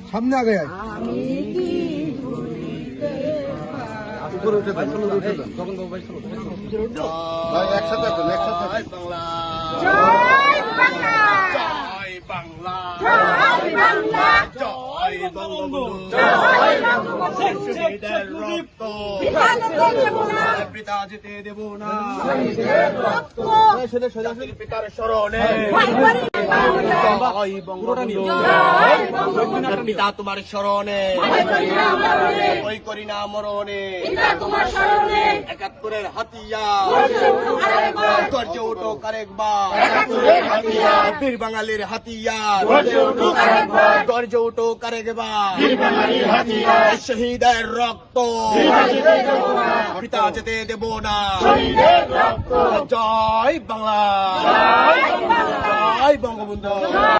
সামনে আগে একসাথে জয় বাংলা, জয় বাংলা, জয় বাংলা, জয় বঙ্গবন্ধু, জয় বঙ্গবন্ধু, শহীদের রক্ত পিতা যেতে দেব না, শহীদের রক্ত পিতার স্মরণে জয় বঙ্গবন্ধু, পিতা তোমার স্মরণে ওই করি না মরণে, একাত্তরের হাতিয়ার গর্জে উঠো আরেকবার, বীর বাঙালির হাতিয়ার গর্জে উঠো আরেকবার, শহীদের রক্ত পিতা যেতে দেব না, জয় বাংলা, জয় বঙ্গবন্ধু।